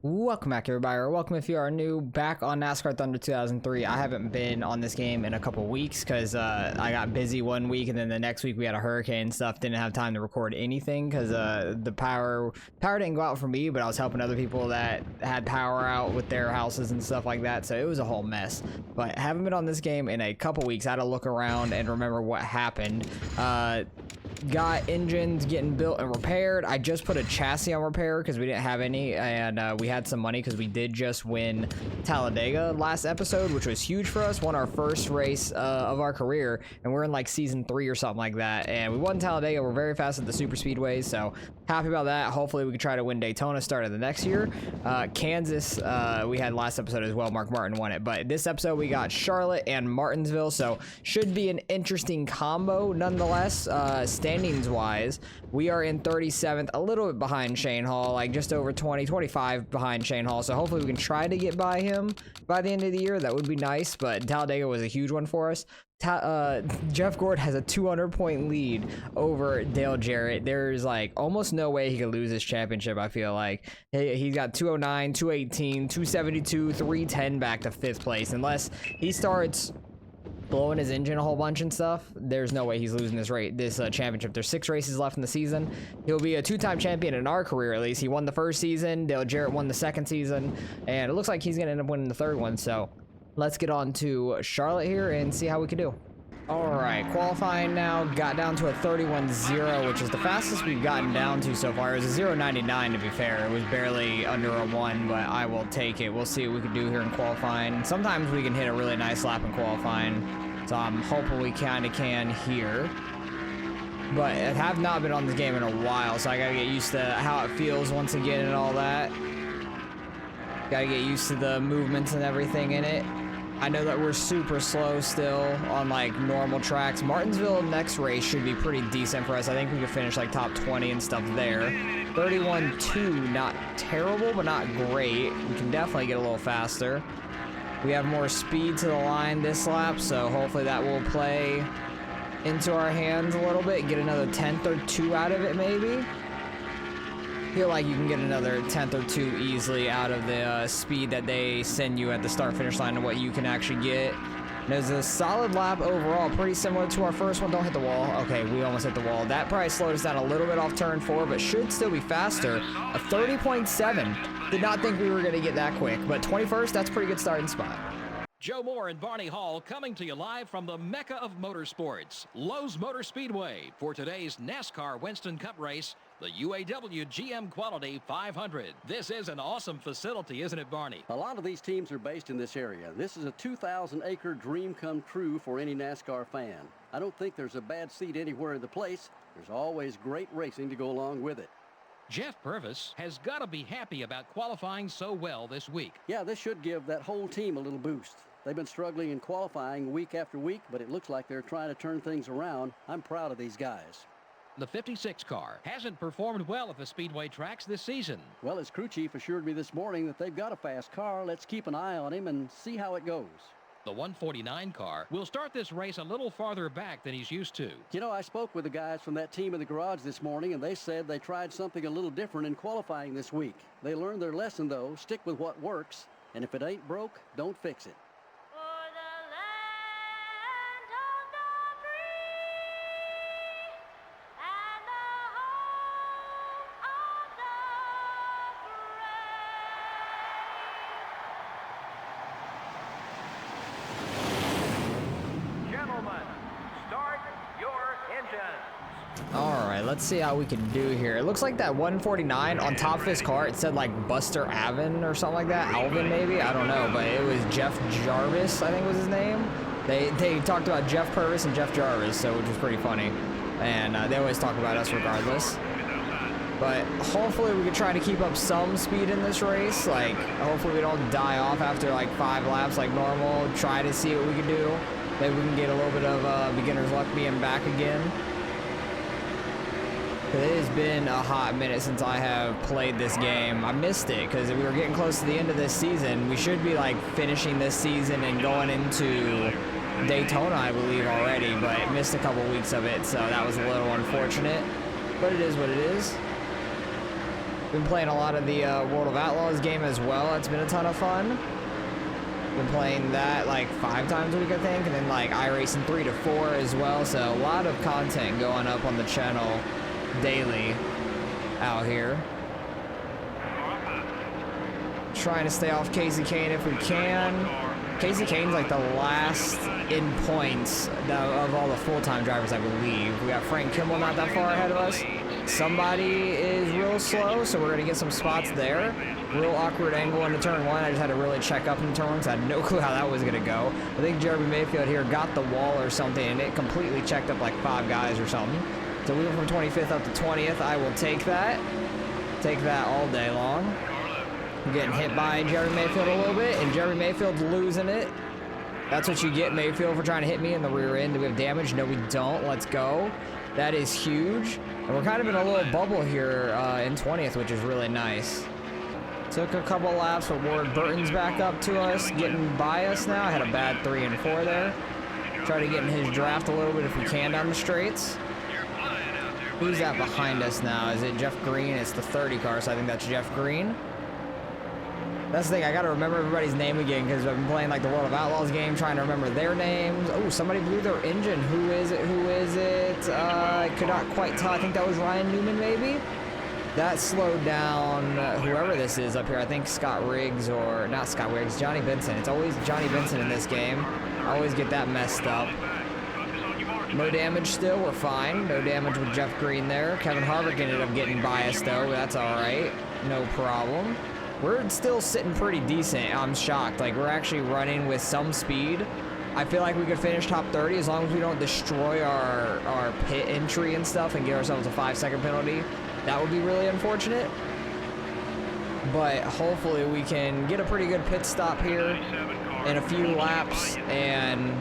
Welcome back, everybody, or welcome if you are new, back on NASCAR Thunder 2003. I haven't been on this game in a couple weeks because I got busy one week, and then the next week we had a hurricane and stuff. Didn't have time to record anything because the power didn't go out for me, but I was helping other people that had power out with their houses and stuff like that, so it was a whole mess. But haven't been on this game in a couple weeks. I had to look around and remember what happened. Got engines getting built and repaired. I just put a chassis on repair because we didn't have any, and we had some money because we did just win Talladega last episode, which was huge for us. Won our first race of our career, and we're in like season 3 or something like that, and we won Talladega. We're very fast at the super speedways, so happy about that. Hopefully we can try to win Daytona start of the next year. Kansas, we had last episode as well. Mark Martin won it, but this episode we got Charlotte and Martinsville, so should be an interesting combo nonetheless. Standings wise, we are in 37th, a little bit behind Shane Hall, like just over 25 behind Shane Hall, so hopefully we can try to get by him by the end of the year. That would be nice, but Talladega was a huge one for us. Jeff Gord has a 200-point lead over Dale Jarrett. There's like almost no way he could lose this championship. I feel like he's got 209, 218, 272, 310 back to 5th place. Unless he starts blowing his engine a whole bunch and stuff, there's no way he's losing this championship. There's 6 races left in the season. He'll be a 2-time champion in our career, at least. He won the first season, Dale Jarrett won the second season, and it looks like he's gonna end up winning the third one. So let's get on to Charlotte here and see how we can do. All right, qualifying now, got down to a 31.0, which is the fastest we've gotten down to so far. It was a 0.99 to be fair. It was barely under a 1, but I will take it. We'll see what we can do here in qualifying. Sometimes we can hit a really nice lap in qualifying, so I'm hoping we kind of can here. But I have not been on this game in a while, so I gotta get used to how it feels once again and all that. Gotta get used to the movements and everything in it. I know that we're super slow still on like normal tracks. Martinsville next race should be pretty decent for us. I think we could finish like top 20 and stuff there. 31.2, not terrible, but not great. We can definitely get a little faster. We have more speed to the line this lap, so hopefully that will play into our hands a little bit. Get another 10th or 2 out of it maybe. Feel like you can get another 10th or 2 easily out of the speed that they send you at the start finish line and what you can actually get. And it was a solid lap overall, pretty similar to our first one. Don't hit the wall. Okay, we almost hit the wall. That probably slowed us down a little bit off turn 4, but should still be faster. A 30.7. Did not think we were going to get that quick, but 21st, that's a pretty good starting spot. Joe Moore and Barney Hall coming to you live from the Mecca of Motorsports, Lowe's Motor Speedway, for today's NASCAR Winston Cup race, the UAW GM Quality 500. This is an awesome facility, isn't it, Barney? A lot of these teams are based in this area. This is a 2,000-acre dream come true for any NASCAR fan. I don't think there's a bad seat anywhere in the place. There's always great racing to go along with it. Jeff Purvis has got to be happy about qualifying so well this week. Yeah, this should give that whole team a little boost. They've been struggling in qualifying week after week, but it looks like they're trying to turn things around. I'm proud of these guys. The 56 car hasn't performed well at the speedway tracks this season. Well, his crew chief assured me this morning that they've got a fast car. Let's keep an eye on him and see how it goes. The 149 car will start this race a little farther back than he's used to. You know, I spoke with the guys from that team in the garage this morning, and they said they tried something a little different in qualifying this week. They learned their lesson, though. Stick with what works, and if it ain't broke, don't fix it. Alright, let's see how we can do here. It looks like that 149 on top of his car, it said like Buster Avon or something like that. Alvin maybe, I don't know, but it was Jeff Jarvis, I think was his name. They talked about Jeff Purvis and Jeff Jarvis, so which was pretty funny. And they always talk about us regardless. But hopefully we can try to keep up some speed in this race. Like, hopefully we don't die off after like 5 laps like normal. Try to see what we can do. Maybe we can get a little bit of beginner's luck being back again. It has been a hot minute since I have played this game. I missed it because we were getting close to the end of this season. We should be like finishing this season and going into Daytona, I believe, already, but missed a couple weeks of it, so that was a little unfortunate. But it is what it is. Been playing a lot of the World of Outlaws game as well. It's been a ton of fun. Been playing that like 5 times a week, I think, and then like iRacing 3 to 4 as well. So a lot of content going up on the channel daily out here. Trying to stay off Casey Kane if we can. Casey Kane's like the last in points of all the full-time drivers, I believe. We got Frank Kimmel not that far ahead of us. Somebody is real slow, so we're gonna get some spots there. Real awkward angle into turn 1. I just had to really check up in turn 1 because I had no clue how that was gonna go. I think Jeremy Mayfield here got the wall or something, and it completely checked up like 5 guys or something. So we went from 25th up to 20th. I will take that. Take that all day long. I'm getting hit by Jeremy Mayfield a little bit, and Jeremy Mayfield's losing it. That's what you get, Mayfield, for trying to hit me in the rear end. Do we have damage? No, we don't. Let's go. That is huge. And we're kind of in a little bubble here in 20th, which is really nice. Took a couple laps, but Ward Burton's back up to us, getting by us now. I had a bad 3 and 4 there. Try to get in his draft a little bit if we can down the straights. Who's that behind us now? Is it Jeff Green? It's the 30 car, so I think that's Jeff Green. That's the thing, I gotta remember everybody's name again because I've been playing like the World of Outlaws game, trying to remember their names. Oh, somebody blew their engine. Who is it? Who is it? I could not quite tell. I think that was Ryan Newman, maybe? That slowed down whoever this is up here. I think Scott Riggs, or not Scott Riggs, Johnny Benson. It's always Johnny Benson in this game. I always get that messed up. No damage still, we're fine. No damage with Jeff Green there. Kevin Harvick ended up getting biased though, but that's all right. No problem. We're still sitting pretty decent. I'm shocked. Like, we're actually running with some speed. I feel like we could finish top 30 as long as we don't destroy our pit entry and stuff and give ourselves a 5-second penalty. That would be really unfortunate. But hopefully we can get a pretty good pit stop here in a few laps and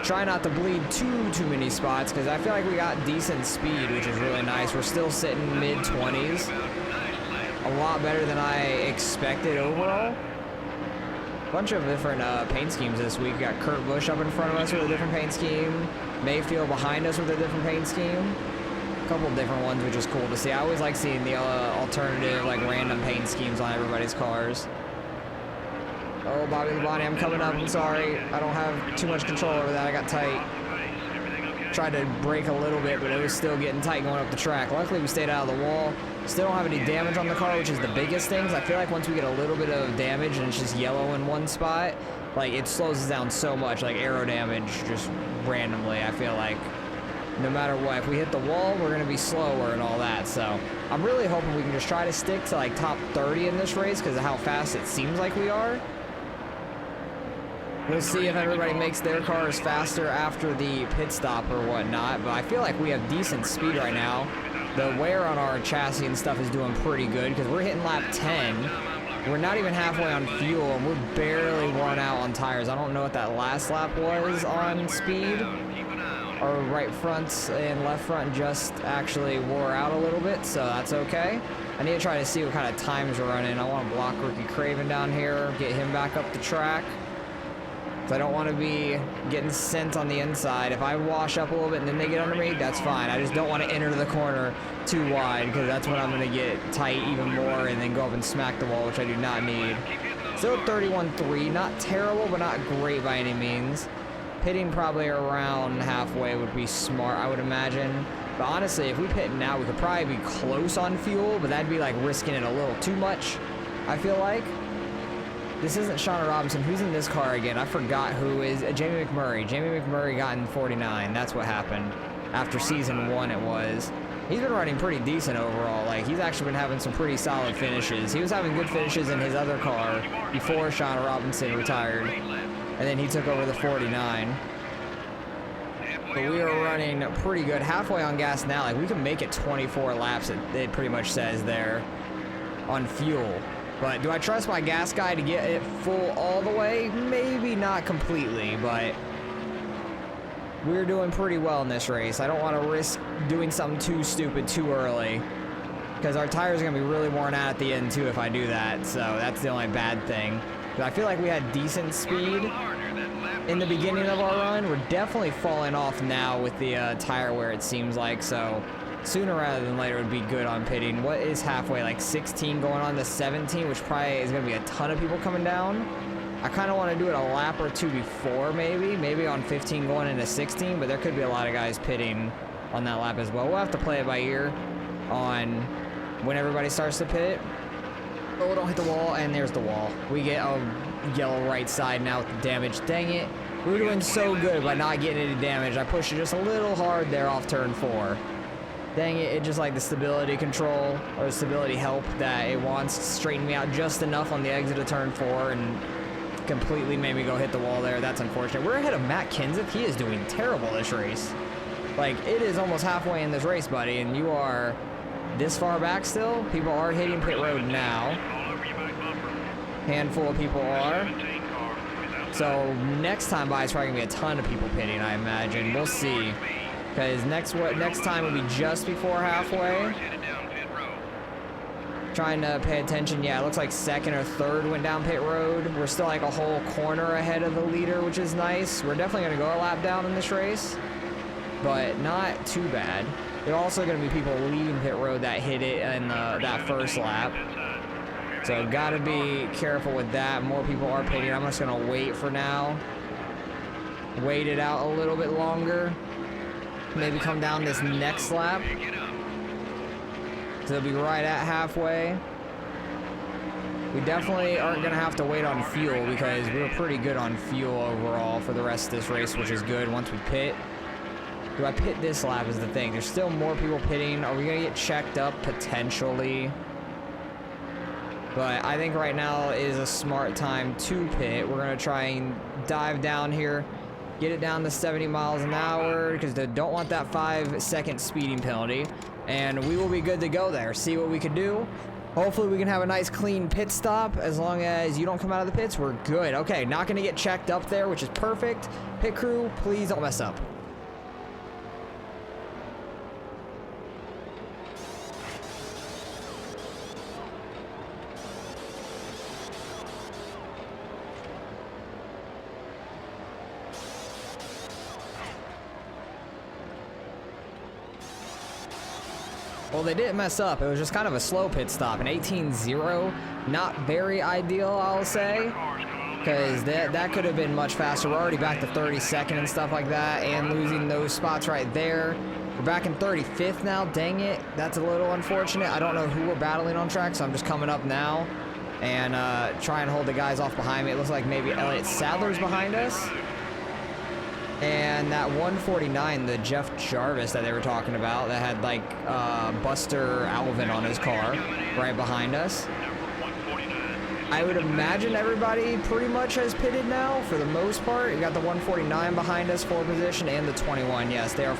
try not to bleed too many spots because I feel like we got decent speed, which is really nice. We're still sitting mid-20s. A lot better than I expected overall. Bunch of different paint schemes this week. Got Kurt Busch up in front of us with a different paint scheme. Mayfield behind us with a different paint scheme. A couple different ones, which is cool to see. I always like seeing the alternative, like random paint schemes on everybody's cars. Oh, Bobby Labonte, I'm coming up. I'm sorry. I don't have too much control over that. I got tight. Tried to brake a little bit, but it was still getting tight going up the track. Luckily, we stayed out of the wall. Still don't have any damage on the car, which is the biggest thing. I feel like once we get a little bit of damage and it's just yellow in one spot, like it slows us down so much, like aero damage just randomly. I feel like no matter what, if we hit the wall, we're going to be slower and all that. So I'm really hoping we can just try to stick to like top 30 in this race because of how fast it seems like we are. We'll see if everybody makes their cars faster after the pit stop or whatnot, but I feel like we have decent speed right now. The wear on our chassis and stuff is doing pretty good because we're hitting lap 10. We're not even halfway on fuel, and we're barely worn out on tires. I don't know what that last lap was on speed. Our right front and left front just actually wore out a little bit, so that's okay. I need to try to see what kind of times we're running. I want to block Rookie Craven down here, get him back up the track. So I don't want to be getting sent on the inside. If I wash up a little bit and then they get under me, that's fine. I just don't want to enter the corner too wide because that's when I'm going to get tight even more and then go up and smack the wall, which I do not need. Still 31.3, not terrible, but not great by any means. Pitting probably around halfway would be smart, I would imagine. But honestly, if we pit now, we could probably be close on fuel, but that'd be like risking it a little too much, I feel like. This isn't Shauna Robinson. Who's in this car again? I forgot who is. Jamie McMurray. Jamie McMurray got in 49. That's what happened. After season 1 it was. He's been running pretty decent overall. Like, he's actually been having some pretty solid finishes. He was having good finishes in his other car before Shauna Robinson retired. And then he took over the 49. But we are running pretty good. Halfway on gas now. Like, we can make it 24 laps, it pretty much says there, on fuel. But do I trust my gas guy to get it full all the way? Maybe not completely, but we're doing pretty well in this race. I don't want to risk doing something too stupid too early because our tires are going to be really worn out at the end too if I do that. So that's the only bad thing. But I feel like we had decent speed in the beginning of our run. We're definitely falling off now with the tire wear, it seems like. So sooner rather than later would be good on pitting. What is halfway? Like 16 going on to 17, which probably is going to be a ton of people coming down. I kind of want to do it a lap or two before, maybe on 15 going into 16, but there could be a lot of guys pitting on that lap as well. We'll have to play it by ear on when everybody starts to pit. Oh, don't hit the wall, and there's the wall. We get a yellow right side now with the damage. Dang it. We were doing so good by not getting any damage. I pushed it just a little hard there off turn 4. Dang it, it just like the stability control or the stability help that it wants straightened me out just enough on the exit of turn 4 and completely made me go hit the wall there. That's unfortunate. We're ahead of Matt Kenseth. He is doing terrible this race. Like, it is almost halfway in this race, buddy, and you are this far back still. People are hitting pit road now. Handful of people are. So next time by, it's probably gonna be a ton of people pitting, I imagine. We'll see. Because next time will be just before halfway. Trying to pay attention. Yeah, it looks like second or third went down pit road. We're still like a whole corner ahead of the leader, which is nice. We're definitely gonna go a lap down in this race, but not too bad. There are also gonna be people leaving pit road that hit it in that first lap. So gotta be careful with that. More people are pitting. I'm just gonna wait for now. Wait it out a little bit longer. Maybe come down this next lap. So it'll be right at halfway. We definitely aren't gonna have to wait on fuel because we were pretty good on fuel overall for the rest of this race, which is good once we pit. Do I pit this lap is the thing. There's still more people pitting. Are we gonna get checked up? Potentially. But I think right now is a smart time to pit. We're gonna try and dive down here, get it down to 70 miles an hour because they don't want that 5-second speeding penalty. And we will be good to go there. See what we can do. Hopefully we can have a nice clean pit stop. As long as you don't come out of the pits, we're good. Okay, not gonna get checked up there, which is perfect. Pit crew, please don't mess up. Well, they didn't mess up. It was just kind of a slow pit stop. An 18-0, not very ideal, I'll say, because that could have been much faster. We're already back to 32nd and stuff like that, and losing those spots right there. We're back in 35th now. Dang it. That's a little unfortunate. I don't know who we're battling on track, so I'm just coming up now and try and hold the guys off behind me. It looks like maybe Elliott Sadler's behind us. And that 149, the Jeff Jarvis that they were talking about, that had like Buster Alvin on his car right behind us. I would imagine everybody pretty much has pitted now for the most part. You got the 149 behind us, 4 position, and the 21. Yes, they are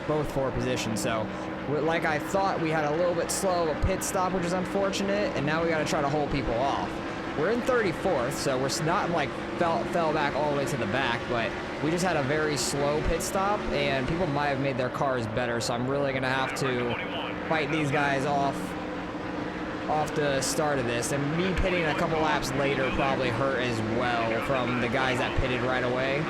both 4 positions. So, like I thought, we had a little bit slow of a pit stop, which is unfortunate, and now we got to try to hold people off. We're in 34th, so we're not like fell back all the way to the back, but we just had a very slow pit stop, and people might have made their cars better, so I'm really gonna have to fight these guys off the start of this. And me pitting a couple laps later probably hurt as well from the guys that pitted right away.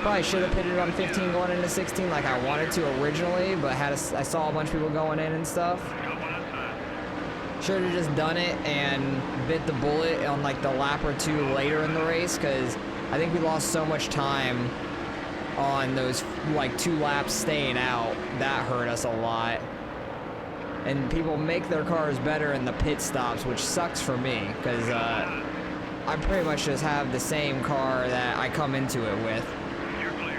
Probably should have pitted on 15 going into 16 like I wanted to originally, but I saw a bunch of people going in and stuff. Should have just done it and bit the bullet on like the lap or 2 later in the race, because I think we lost so much time on those like 2 laps staying out. That hurt us a lot. And people make their cars better in the pit stops, which sucks for me, because I pretty much just have the same car that I come into it with.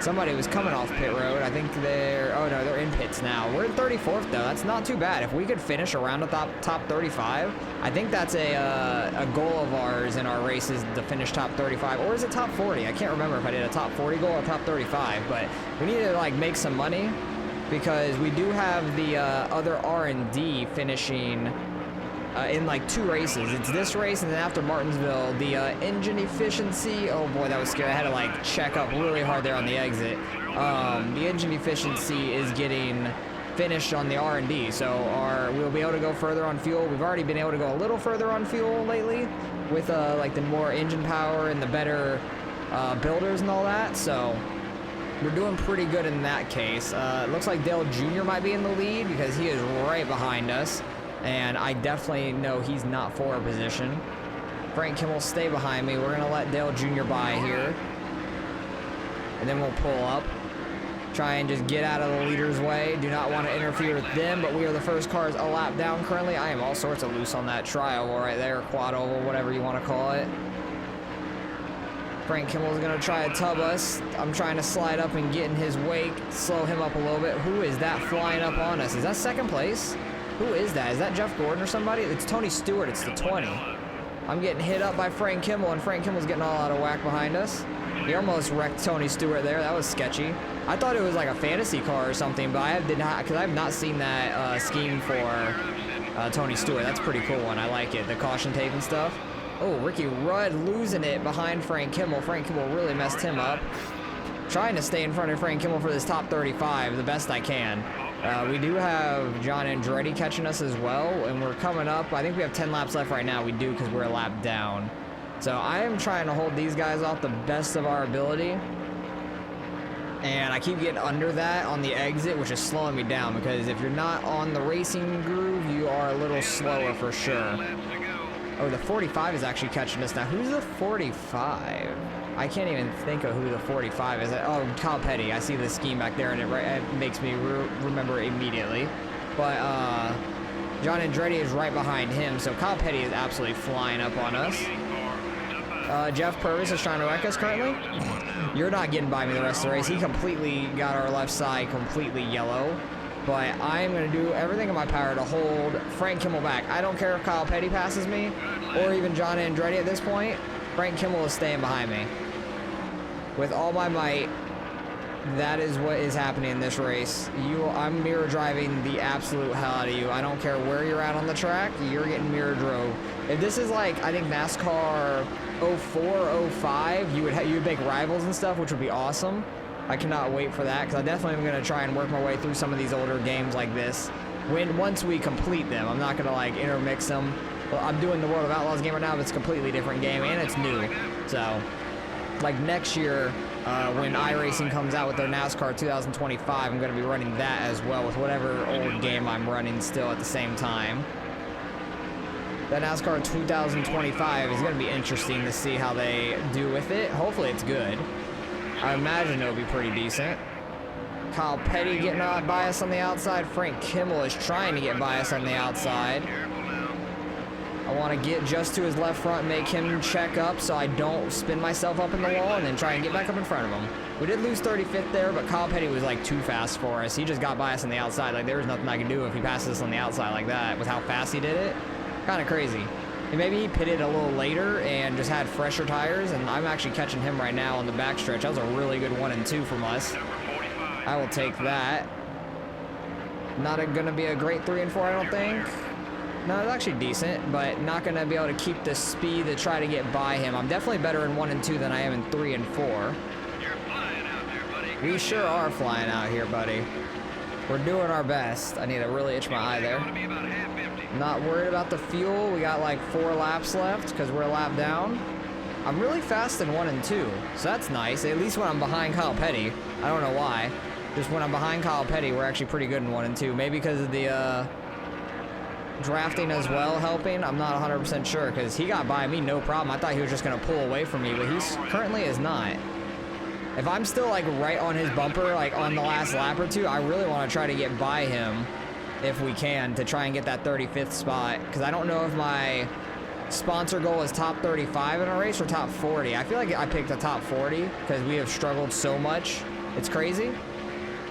Somebody was coming off pit road. I think they're in pits now. We're in 34th though. That's not too bad. If we could finish around the top 35, I think that's a goal of ours in our races to finish top 35, or is it top 40? I can't remember if I did a top 40 goal or top 35, but we need to like make some money because we do have the other R&D finishing in like 2 races. It's this race and then after Martinsville, the engine efficiency. Oh boy, that was scary. I had to like check up really hard there on the exit. The engine efficiency is getting finished on the R&D, so we'll be able to go further on fuel. We've already been able to go a little further on fuel lately with like the more engine power and the better builders and all that. So we're doing pretty good in that case. It looks like Dale Jr. might be in the lead because he is right behind us. And I definitely know he's not for a position. Frank Kimmel, stay behind me. We're going to let Dale Jr. by here. And then we'll pull up. Try and just get out of the leader's way. Do not want to interfere with them, but we are the first cars a lap down currently. I am all sorts of loose on that tri-oval right there, quad oval, whatever you want to call it. Frank Kimmel is going to try to tub us. I'm trying to slide up and get in his wake, slow him up a little bit. Who is that flying up on us? Is that second place? Who is that? Is that Jeff Gordon or somebody? It's Tony Stewart. It's the 20. I'm getting hit up by Frank Kimmel, and Frank Kimmel's getting all out of whack behind us. He almost wrecked Tony Stewart there. That was sketchy. I thought it was like a fantasy car or something, but I have not seen that scheme for Tony Stewart. That's pretty cool one. I like it. The caution tape and stuff. Oh, Ricky Rudd losing it behind Frank Kimmel. Frank Kimmel really messed him up. Trying to stay in front of Frank Kimmel for this top 35 the best I can. We do have John Andretti catching us as well, and we're coming up. I think we have 10 laps left right now. We do because we're a lap down. So I am trying to hold these guys off the best of our ability. And I keep getting under that on the exit, which is slowing me down because if you're not on the racing groove, you are a little slower for sure. Oh, the 45 is actually catching us now. Who's the 45? I can't even think of who the 45 is. Oh, Kyle Petty. I see the scheme back there, and it makes me remember immediately. But John Andretti is right behind him, so Kyle Petty is absolutely flying up on us. Jeff Purvis is trying to wreck us currently. You're not getting by me the rest of the race. He completely got our left side completely yellow. But I am going to do everything in my power to hold Frank Kimmel back. I don't care if Kyle Petty passes me or even John Andretti at this point. Frank Kimmel is staying behind me. With all my might, that is what is happening in this race. I'm mirror driving the absolute hell out of you. I don't care where you're at on the track. You're getting mirror drove. If this is like, I think NASCAR 04, 05, you would make rivals and stuff, which would be awesome. I cannot wait for that because I definitely am going to try and work my way through some of these older games like this. Once we complete them, I'm not going to like intermix them. Well, I'm doing the World of Outlaws game right now, but it's a completely different game and it's new. So, like next year, when iRacing comes out with their NASCAR 2025, I'm going to be running that as well with whatever old game I'm running still at the same time. That NASCAR 2025 is going to be interesting to see how they do with it. Hopefully it's good. I imagine it'll be pretty decent. Kyle Petty getting by us on the outside. Frank Kimmel is trying to get by us on the outside. I want to get just to his left front, make him check up so I don't spin myself up in the wall and then try and get back up in front of him. We did lose 35th there, but Kyle Petty was like too fast for us. He just got by us on the outside. Like there was nothing I could do if he passes us on the outside like that with how fast he did it. Kind of crazy. And maybe he pitted a little later and just had fresher tires, and I'm actually catching him right now on the backstretch. That was a really good 1 and 2 from us. I will take that. Not going to be a great 3 and 4, I don't think. No, it's actually decent, but not going to be able to keep the speed to try to get by him. I'm definitely better in 1 and 2 than I am in 3 and 4. We sure are flying out here, buddy. We're doing our best. I need to really itch my eye there. Not worried about the fuel. We got like 4 laps left because we're a lap down. I'm really fast in 1 and 2, so that's nice. At least when I'm behind Kyle Petty. I don't know why. Just when I'm behind Kyle Petty, we're actually pretty good in 1 and 2. Maybe because of the drafting as well helping. I'm not 100% sure because he got by me no problem. I thought he was just going to pull away from me, but he currently is not. If I'm still like right on his bumper, like on the last lap or two, I really want to try to get by him if we can to try and get that 35th spot because I don't know if my sponsor goal is top 35 in a race or top 40. I feel like I picked the top 40 because we have struggled so much. It's crazy.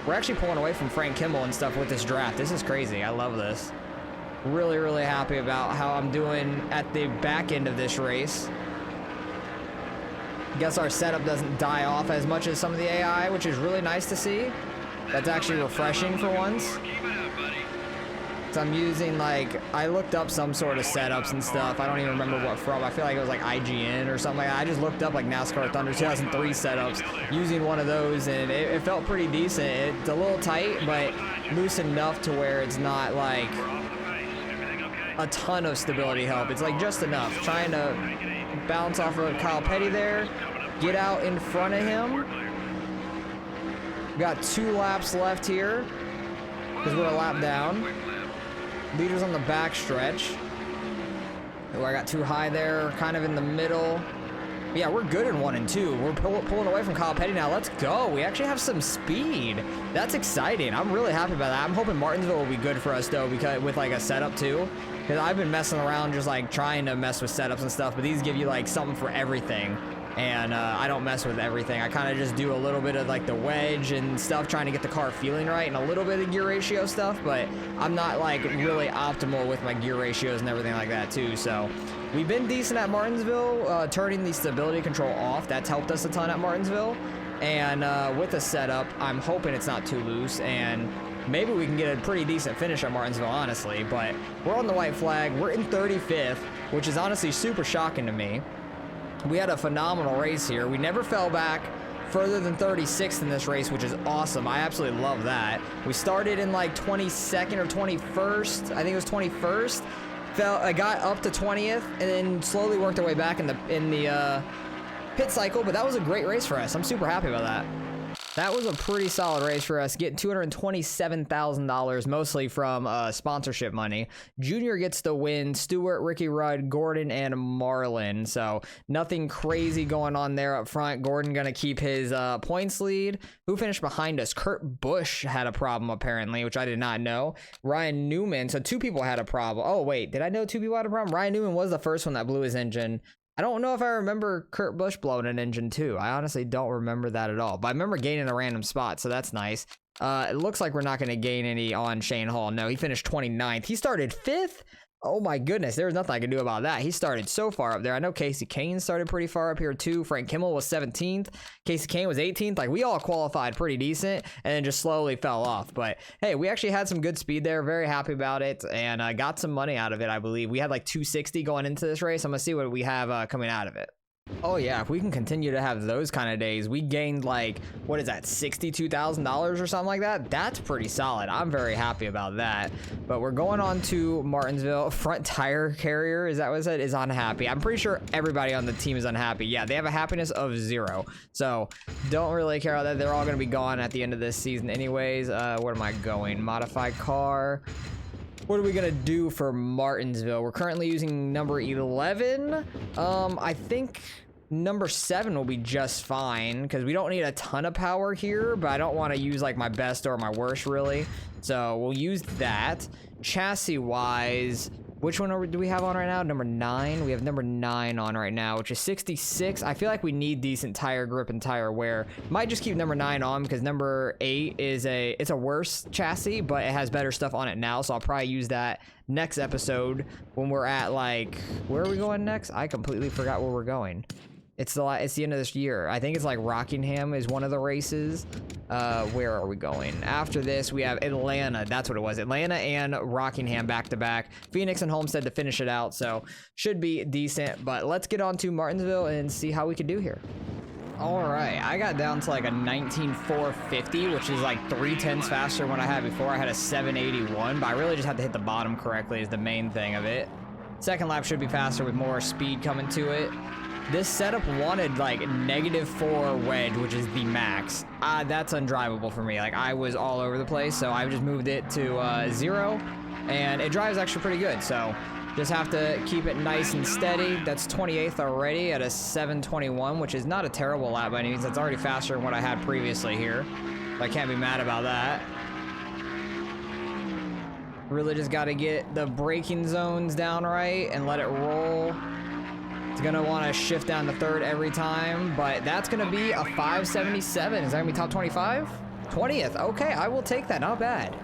We're actually pulling away from Frank Kimmel and stuff with this draft. This is crazy. I love this. Really, really happy about how I'm doing at the back end of this race. Guess our setup doesn't die off as much as some of the AI, which is really nice to see. That's actually refreshing for once. So I'm using like, I looked up some sort of setups and stuff. I don't even remember what from. I feel like it was like IGN or something like that. I just looked up like NASCAR Thunder 2003 setups using one of those and it felt pretty decent. It's a little tight, but loose enough to where it's not like a ton of stability help. It's like just enough. Trying to bounce off of Kyle Petty there, get out in front of him. We got 2 laps left here because we're a lap down. Leaders on the back stretch. Oh, I got too high there, kind of in the middle. Yeah, we're good in 1 and 2. We're pulling away from Kyle Petty now. Let's go. We actually have some speed. That's exciting. I'm really happy about that. I'm hoping Martinsville will be good for us, though, because with like a setup, too. Because I've been messing around just like trying to mess with setups and stuff, but these give you like something for everything. And I don't mess with everything. I kind of just do a little bit of like the wedge and stuff, trying to get the car feeling right, and a little bit of gear ratio stuff, but I'm not like really optimal with my gear ratios and everything like that too. So we've been decent at Martinsville, turning the stability control off. That's helped us a ton at Martinsville. And with the setup, I'm hoping it's not too loose, and maybe we can get a pretty decent finish at Martinsville, honestly. But we're on the white flag. We're in 35th, which is honestly super shocking to me. We had a phenomenal race here. We never fell back further than 36th in this race, which is awesome. I absolutely love that. We started in like 22nd or 21st. I think it was 21st. I got up to 20th and then slowly worked our way back in the pit cycle, but that was a great race for us. I'm super happy about that. That was a pretty solid race for us, getting $227,000, mostly from sponsorship money. Junior gets the win, Stewart, Ricky Rudd, Gordon, and Marlin. So nothing crazy going on there up front. Gordon going to keep his points lead. Who finished behind us? Kurt Busch had a problem, apparently, which I did not know. Ryan Newman. So 2 people had a problem. Oh, wait. Did I know 2 people had a problem? Ryan Newman was the first one that blew his engine. I don't know if I remember Kurt Busch blowing an engine too. I honestly don't remember that at all. But I remember gaining a random spot, so that's nice. It looks like we're not going to gain any on Shane Hall. No, he finished 29th. He started 5th? Oh my goodness, there was nothing I could do about that. He started so far up there. I know Casey Kane started pretty far up here too. Frank Kimmel was 17th. Casey Kane was 18th. Like, we all qualified pretty decent and then just slowly fell off. But hey, we actually had some good speed there. Very happy about it, and got some money out of it, I believe. We had like 260 going into this race. I'm gonna see what we have coming out of it. Oh yeah, if we can continue to have those kind of days, we gained like, what is that, $62,000 or something like that? That's pretty solid. I'm very happy about that. But we're going on to Martinsville. Front tire carrier, is that what it said, is unhappy. I'm pretty sure everybody on the team is unhappy. Yeah, they have a happiness of 0. So don't really care about that. They're all going to be gone at the end of this season anyways. Where am I going? Modified car. What are we gonna do for Martinsville? We're currently using number 11. I think number 7 will be just fine because we don't need a ton of power here, but I don't want to use like my best or my worst really. So we'll use that. Chassis wise, which one do we have on right now? Number 9. We have number 9 on right now, which is 66. I feel like we need decent tire grip and tire wear. Might just keep number 9 on because number 8 is it's a worse chassis, but it has better stuff on it now. So I'll probably use that next episode when we're at like, where are we going next? I completely forgot where we're going. It's the end of this year. I think it's like Rockingham is one of the races. Where are we going? After this, we have Atlanta. That's what it was. Atlanta and Rockingham back to back. Phoenix and Homestead to finish it out. So should be decent. But let's get on to Martinsville and see how we can do here. All right, I got down to like a 19,450, which is like 3/10 faster than what I had before. I had a 781, but I really just had to hit the bottom correctly is the main thing of it. Second lap should be faster with more speed coming to it. This setup wanted like -4 wedge, which is the max. That's undrivable for me. Like, I was all over the place, so I just moved it to 0, and it drives actually pretty good. So just have to keep it nice and steady. That's 28th already at a 721, which is not a terrible lap by any means. That's already faster than what I had previously here. I can't be mad about that. Really just got to get the braking zones down right and let it roll. It's gonna want to shift down to 3rd every time, but that's gonna be a 577. Is that gonna be top 25? 20th. Okay, I will take that. Not bad.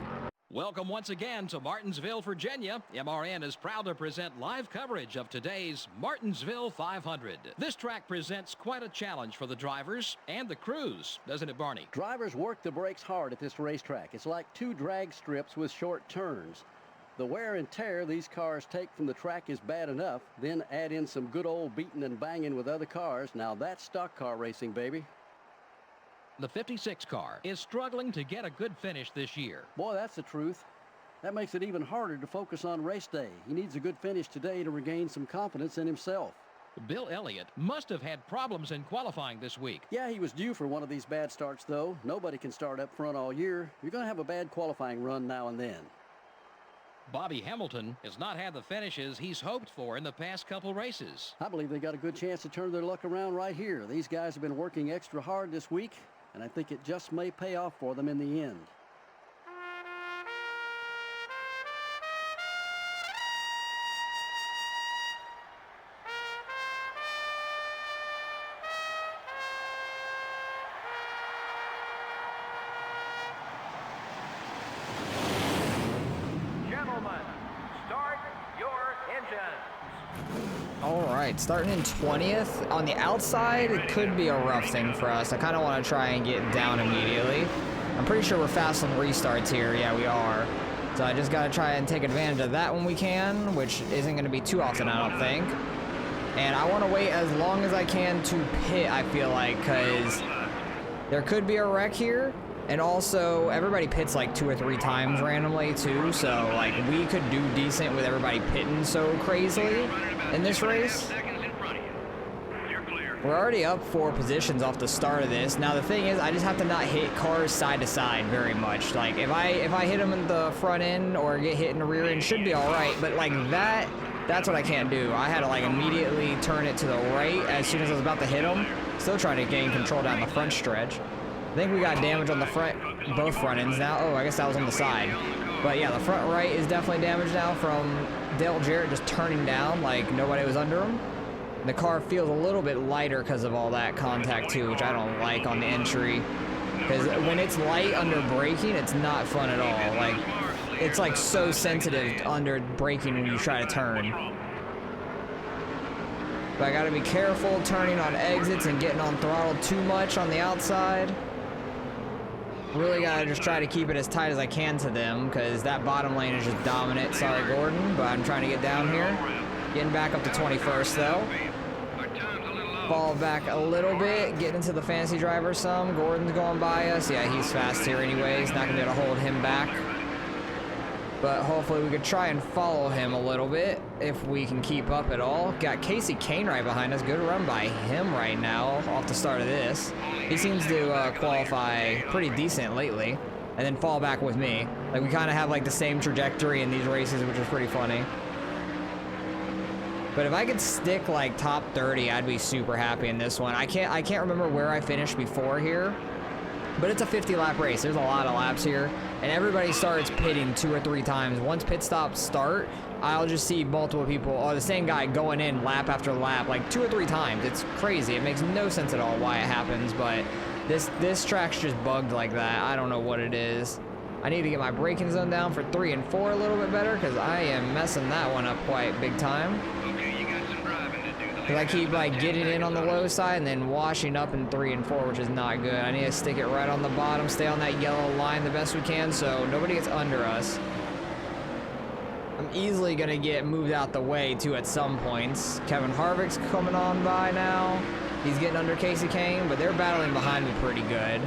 Welcome once again to Martinsville, Virginia. MRN is proud to present live coverage of today's Martinsville 500. This track presents quite a challenge for the drivers and the crews, doesn't it, Barney? Drivers work the brakes hard at this racetrack. It's like 2 drag strips with short turns. The wear and tear these cars take from the track is bad enough. Then add in some good old beating and banging with other cars. Now that's stock car racing, baby. The 56 car is struggling to get a good finish this year. Boy, that's the truth. That makes it even harder to focus on race day. He needs a good finish today to regain some confidence in himself. Bill Elliott must have had problems in qualifying this week. Yeah, he was due for one of these bad starts, though. Nobody can start up front all year. You're going to have a bad qualifying run now and then. Bobby Hamilton has not had the finishes he's hoped for in the past couple races. I believe they got a good chance to turn their luck around right here. These guys have been working extra hard this week, and I think it just may pay off for them in the end. Alright, starting in 20th. On the outside, it could be a rough thing for us. I kind of want to try and get down immediately. I'm pretty sure we're fast on restarts here. Yeah, we are. So I just got to try and take advantage of that when we can, which isn't going to be too often, I don't think. And I want to wait as long as I can to pit, I feel like, because there could be a wreck here. And also, everybody pits like 2 or 3 times randomly, too. So, like, we could do decent with everybody pitting so crazily in this race. We're already up 4 positions off the start of this. Now, the thing is, I just have to not hit cars side to side very much. Like, if I hit them in the front end or get hit in the rear end, should be all right. But, like, that's what I can't do. I had to, like, immediately turn it to the right as soon as I was about to hit them. Still trying to gain control down the front stretch. I think we got damage on the front, both front ends now. Oh, I guess that was on the side. But yeah, the front right is definitely damaged now from Dale Jarrett just turning down like nobody was under him. The car feels a little bit lighter because of all that contact too, which I don't like on the entry. Because when it's light under braking, it's not fun at all. Like, it's like so sensitive under braking when you try to turn. But I gotta be careful turning on exits and getting on throttle too much on the outside. Really gotta just try to keep it as tight as I can to them, because that bottom lane is just dominant. Sorry, Gordon, but I'm trying to get down here. Getting back up to 21st, though. Fall back a little bit, getting into the fantasy driver some. Gordon's going by us. Yeah, he's fast here anyways. Not gonna be able to hold him back. But hopefully we could try and follow him a little bit if we can keep up at all. Got Casey Kane right behind us. Good run by him right now off the start of this. He seems to qualify pretty decent lately and then fall back with me. Like, we kind of have like the same trajectory in these races, which is pretty funny. But if I could stick like top 30, I'd be super happy in this one. I can't remember where I finished before here. But it's a 50-lap race. There's a lot of laps here. And everybody starts pitting 2 or 3 times. Once pit stops start, I'll just see multiple people, or the same guy going in lap after lap, like 2 or 3 times. It's crazy. It makes no sense at all why it happens, but this track's just bugged like that. I don't know what it is. I need to get my braking zone down for 3 and 4 a little bit better, because I am messing that one up quite big time. Because I keep like getting in on the low side and then washing up in 3 and 4, which is not good. I need to stick it right on the bottom, stay on that yellow line the best we can so nobody gets under us. I'm easily going to get moved out the way too at some points. Kevin Harvick's coming on by now. He's getting under Casey Kane, but they're battling behind me pretty good.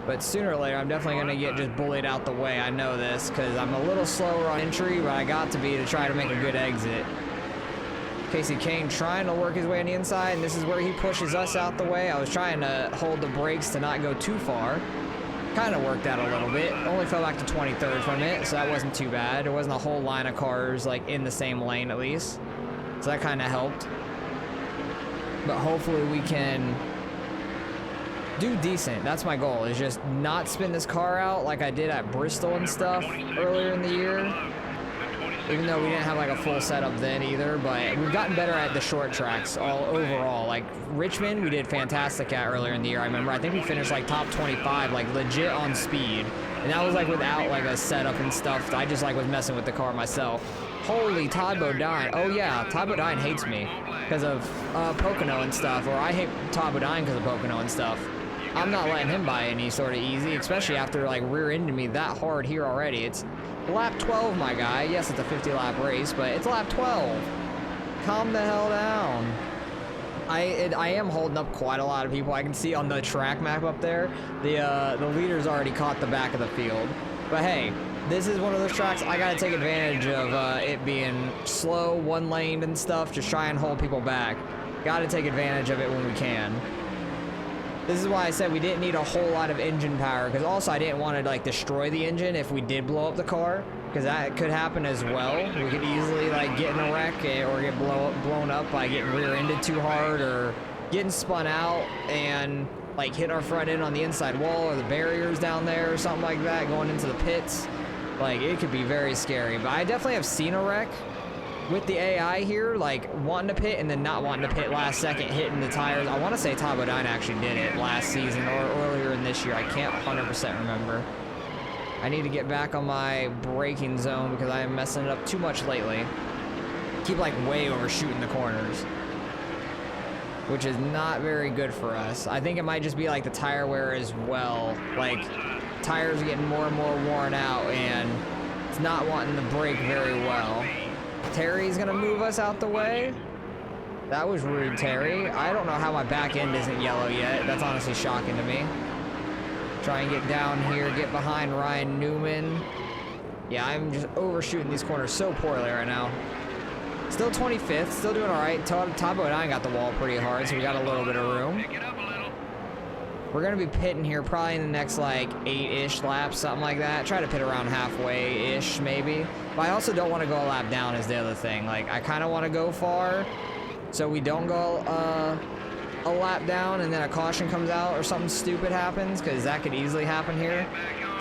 But sooner or later, I'm definitely going to get just bullied out the way. I know this because I'm a little slower on entry, but I got to be to try to make a good exit. Casey Kane trying to work his way on the inside, and this is where he pushes us out the way. I was trying to hold the brakes to not go too far. Kind of worked out a little bit. Only fell back to 23rd from it, so that wasn't too bad. There wasn't a whole line of cars like in the same lane at least. So that kind of helped. But hopefully we can do decent. That's my goal, is just not spin this car out like I did at Bristol and stuff earlier in the year. Even though we didn't have like a full setup then either, but we've gotten better at the short tracks all overall. Like Richmond, we did fantastic at earlier in the year. I remember, I think we finished like top 25, like legit on speed. And that was like without like a setup and stuff. I just like was messing with the car myself. Holy Todd Bodine. Oh yeah, Todd Bodine hates me because of Pocono and stuff, or I hate Todd Bodine because of Pocono and stuff. I'm not letting him by any sort of easy, especially after like rear-ending me that hard here already. It's lap 12, my guy. Yes, it's a 50-lap race, but it's lap 12. Calm the hell down. I am holding up quite a lot of people. I can see on the track map up there, the leaders already caught the back of the field. But hey, this is one of those tracks I gotta take advantage of it being slow, one laned and stuff. Just try and hold people back. Gotta take advantage of it when we can. This is why I said we didn't need a whole lot of engine power, because also I didn't want to like destroy the engine if we did blow up the car, because that could happen as well. We could easily like get in a wreck or get blown up by getting rear-ended too hard or getting spun out and like hit our front end on the inside wall or the barriers down there or something like that going into the pits. Like, it could be very scary. But I definitely have seen a wreck with the AI here, like wanting to pit and then not wanting to pit last second, hitting the tires. I want to say Tabodyne actually did it last season or earlier in this year. I can't 100% remember. I need to get back on my braking zone because I am messing it up too much lately. Keep like way overshooting the corners, which is not very good for us. I think it might just be like the tire wear as well. Like, tires are getting more and more worn out and it's not wanting to brake very well. Terry's gonna move us out the way. That was rude, Terry. I don't know how my back end isn't yellow yet. That's honestly shocking to me. Try and get down here, get behind Ryan Newman. Yeah, I'm just overshooting these corners so poorly right now. Still 25th, still doing all right. Tabodyne got the wall pretty hard, so we got a little bit of room. We're gonna be pitting here probably in the next like 8-ish laps, something like that. Try to pit around halfway-ish maybe. But I also don't want to go a lap down is the other thing. Like, I kind of want to go far so we don't go a lap down and then a caution comes out or something stupid happens, because that could easily happen here.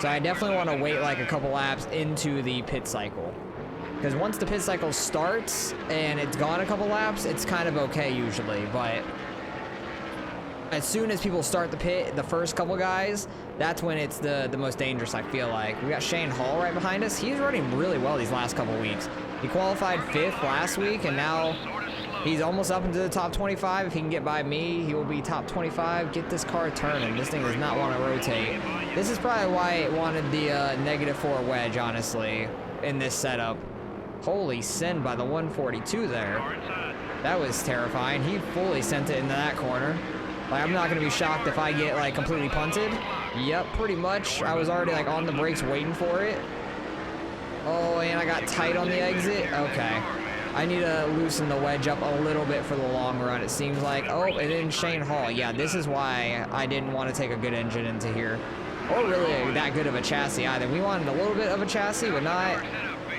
So I definitely want to wait like a couple laps into the pit cycle. Because once the pit cycle starts and it's gone a couple laps, it's kind of okay usually. But as soon as people start the pit, the first couple guys, that's when it's the most dangerous, I feel like. We got Shane Hall right behind us. He's running really well these last couple weeks. He qualified 5th last week, and now he's almost up into the top 25. If he can get by me, he will be top 25. Get this car turning. This thing does not want to rotate. This is probably why it wanted the -4 wedge, honestly, in this setup. Holy send by the 142 there. That was terrifying. He fully sent it into that corner. Like, I'm not going to be shocked if I get, like, completely punted. Yep, pretty much. I was already, like, on the brakes waiting for it. Oh, and I got tight on the exit. Okay. I need to loosen the wedge up a little bit for the long run, it seems like. Oh, and then Shane Hall. Yeah, this is why I didn't want to take a good engine into here. Or really that good of a chassis either. We wanted a little bit of a chassis, but not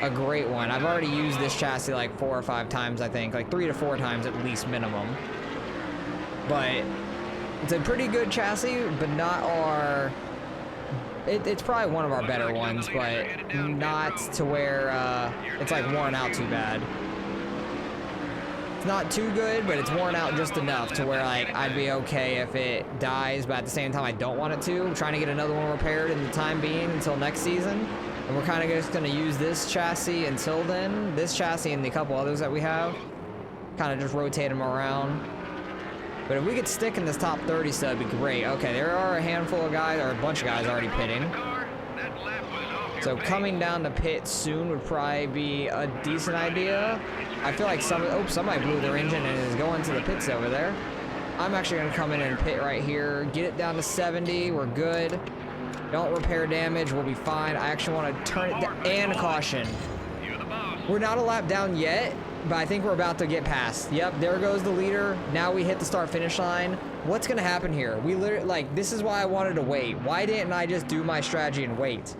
a great one. I've already used this chassis like 4 or 5 times, I think. Like 3 to 4 times at least minimum. But it's a pretty good chassis, but not our... It's probably one of our better ones, but not to where it's like worn out too bad. It's not too good, but it's worn out just enough to where like I'd be okay if it dies, but at the same time I don't want it to. I'm trying to get another one repaired in the time being until next season. And we're kind of just going to use this chassis until then. This chassis and the couple others that we have. Kind of just rotate them around. But if we could stick in this top 30 stud, it'd be great. Okay, there are a handful of guys, or a bunch of guys already pitting. So coming down to pit soon would probably be a decent idea. I feel like somebody blew their engine and is going to the pits over there. I'm actually going to come in and pit right here. Get it down to 70. We're good. Don't repair damage. We'll be fine. I actually want to turn it down. And caution. We're not a lap down yet, but I think we're about to get past. Yep, there goes the leader. Now we hit the start-finish line. What's going to happen here? We literally, like, this is why I wanted to wait. Why didn't I just do my strategy and wait?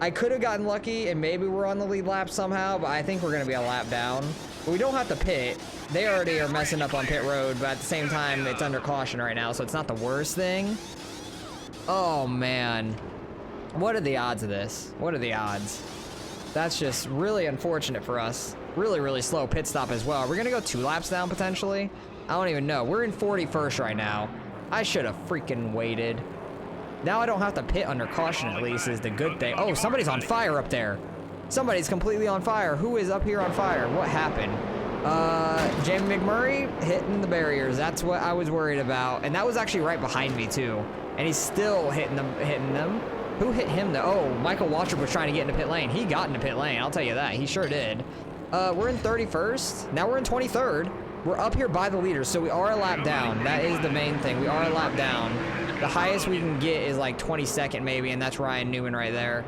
I could have gotten lucky and maybe we're on the lead lap somehow, but I think we're going to be a lap down. But we don't have to pit. They already are messing up on pit road, but at the same time, it's under caution right now, so it's not the worst thing. Oh, man. What are the odds of this? What are the odds? That's just really unfortunate for us. Really, really slow pit stop as well. We're going to go 2 laps down, potentially. I don't even know. We're in 41st right now. I should have freaking waited. Now I don't have to pit under caution, at least, is the good thing. Oh, somebody's on fire up there. Somebody's completely on fire. Who is up here on fire? What happened? Jamie McMurray hitting the barriers. That's what I was worried about. And that was actually right behind me, too. And he's still hitting them. Who hit him, though? Oh, Michael Waltrip was trying to get into pit lane. He got into pit lane, I'll tell you that. He sure did. We're in 31st. Now we're in 23rd. We're up here by the leaders, so we are a lap down. That is the main thing. We are a lap down. The highest we can get is like 22nd maybe, and that's Ryan Newman right there.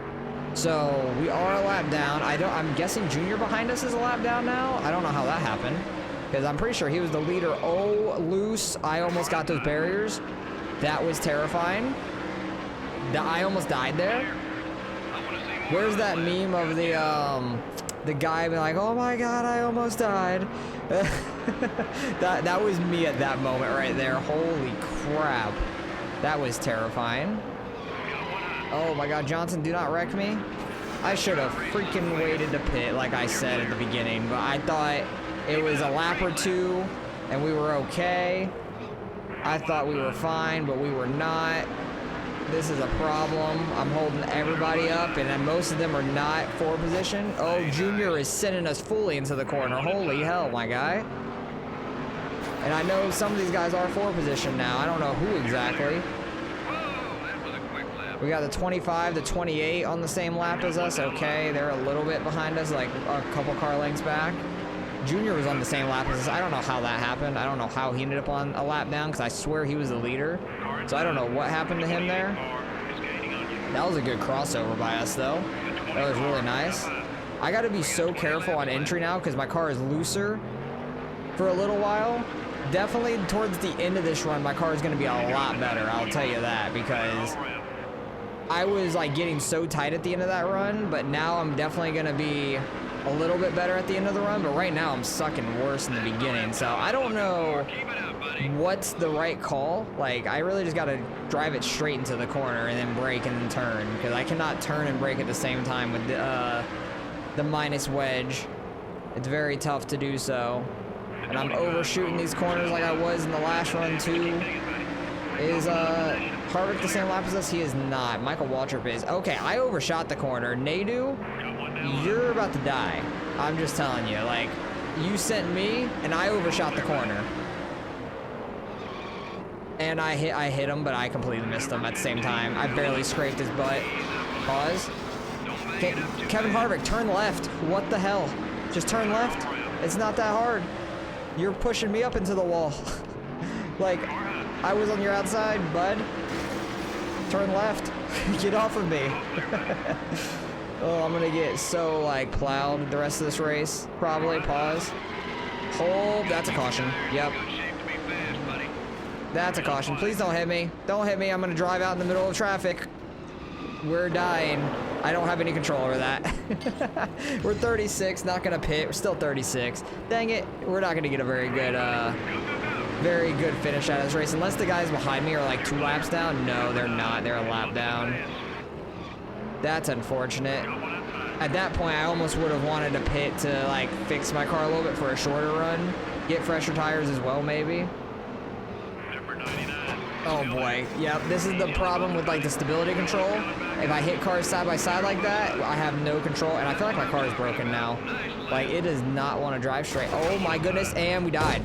So we are a lap down. I'm guessing Junior behind us is a lap down now. I don't know how that happened, because I'm pretty sure he was the leader. Oh, loose. I almost got those barriers. That was terrifying. I almost died there. Where's that meme of the guy being like, oh my god, I almost died? that was me at that moment right there. Holy crap. That was terrifying. Oh my god, Johnson, do not wreck me. I should have freaking waited to pit like I said at the beginning, but I thought it was a lap or two and we were okay. I thought we were fine, but we were not. This is a problem. I'm holding everybody up, and then most of them are not forward position. Oh, Junior is sending us fully into the corner. Holy hell, my guy. And I know some of these guys are forward position now. I don't know who exactly. We got the 25, the 28 on the same lap as us. Okay, they're a little bit behind us, like a couple car lengths back. Junior was on the same lap as us. I don't know how that happened. I don't know how he ended up on a lap down, because I swear he was the leader. So I don't know what happened to him there. That was a good crossover by us, though. That was really nice. I got to be so careful on entry now, because my car is looser for a little while. Definitely towards the end of this run, my car is going to be a lot better. I'll tell you that, because I was like getting so tight at the end of that run, but now I'm definitely going to be a little bit better at the end of the run, but right now I'm sucking worse in the beginning, so I don't know what's the right call. Like, I really just got to drive it straight into the corner and then brake and then turn, because I cannot turn and brake at the same time with the minus wedge. It's very tough to do so, and I'm overshooting these corners like I was in the last run too. Is Harvick the same lap as us? He is not. Michael Waltrip is. Okay, I overshot the corner. Nadu, you're about to die. I'm just telling you, like, you sent me and I overshot the corner. And I hit him, but I completely missed him at the same time. I barely scraped his butt. Pause. Okay, Kevin Harvick, turn left. What the hell? Just turn left. It's not that hard. You're pushing me up into the wall. Like, I was on your outside, bud. Turn left. Get off of me. Oh, I'm gonna get so, like, plowed the rest of this race. Probably. Pause. Hold. That's a caution. Yep. That's a caution. Please don't hit me. Don't hit me. I'm gonna drive out in the middle of traffic. We're dying. I don't have any control over that. We're 36. Not gonna pit. We're still 36. Dang it. We're not gonna get a very good finish out of this race. Unless the guys behind me are, like, 2 laps down. No, they're not. They're a lap down. That's unfortunate. At that point, I almost would have wanted to pit to, like, fix my car a little bit for a shorter run. Get fresher tires as well, maybe. Oh boy. Yep, this is the problem with, like, the stability control. If I hit cars side by side like that, I have no control, and I feel like my car is broken now. Like, it does not want to drive straight. Oh my goodness, and we died.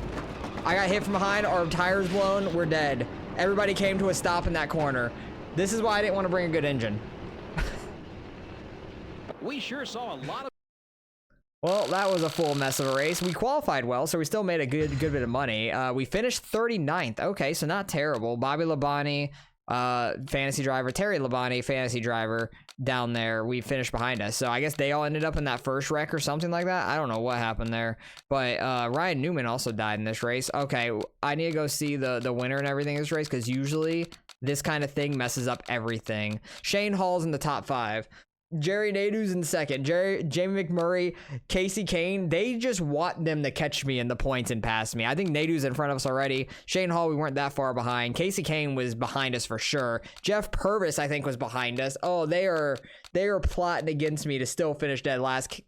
I got hit from behind, our tires blown, we're dead. Everybody came to a stop in that corner. This is why I didn't want to bring a good engine. We sure saw a lot of... Well, that was a full mess of a race. We qualified well, so we still made a good bit of money. We finished 39th. Okay, so not terrible. Bobby Labonte, fantasy driver. Terry Labonte, fantasy driver, down there. We finished behind us. So I guess they all ended up in that first wreck or something like that. I don't know what happened there. But Ryan Newman also died in this race. Okay, I need to go see the winner and everything in this race, because usually this kind of thing messes up everything. Shane Hall's in the top 5. Jerry Nadeau's in second. Jamie McMurray, Casey Kane, they just want them to catch me in the points and pass me. I think Nadeau's in front of us already. Shane Hall, we weren't that far behind. Casey Kane was behind us for sure. Jeff Purvis, I think, was behind us. Oh, they are plotting against me to still finish dead last.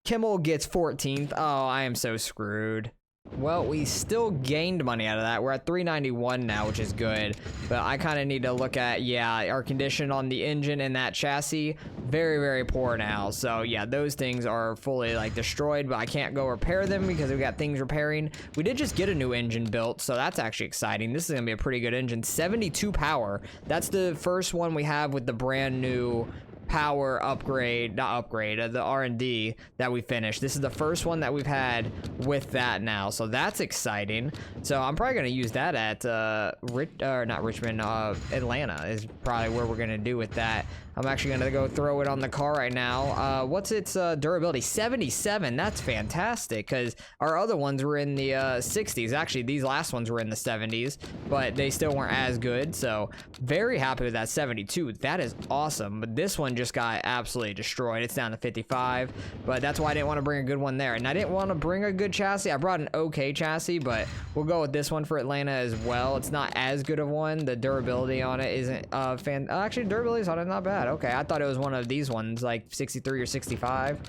Kimmel gets 14th. Oh, I am so screwed. Well, we still gained money out of that. We're at 391 now, which is good. But I kind of need to look at, yeah, our condition on the engine and that chassis. Very, very poor now. So, yeah, those things are fully, like, destroyed. But I can't go repair them because we got things repairing. We did just get a new engine built, so that's actually exciting. This is going to be a pretty good engine. 72 power. That's the first one we have with the brand new power upgrade, not upgrade, the R&D that we finished. This is the first one that we've had with that now, so that's exciting. So I'm probably gonna use that at not Richmond, Atlanta is probably where we're gonna do with that. I'm actually gonna go throw it on the car right now. What's its durability? 77. That's fantastic, because our other ones were in the 60s. Actually, these last ones were in the 70s, but they still weren't as good. So very happy with that 72. That is awesome. But this one just got absolutely destroyed. It's down to 55, but that's why I didn't want to bring a good one there. And I didn't want to bring a good chassis. I brought an okay chassis, but we'll go with this one for Atlanta as well. It's not as good of one. The durability on it isn't actually, durability on it not bad. Okay, I thought it was one of these ones, like 63 or 65,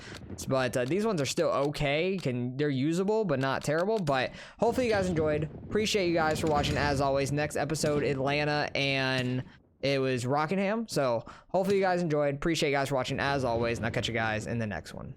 but these ones are still okay. They're usable, but not terrible. But hopefully you guys enjoyed. Appreciate you guys for watching as always. Next episode, Atlanta, and it was Rockingham. So hopefully you guys enjoyed. Appreciate you guys for watching as always, and I'll catch you guys in the next one.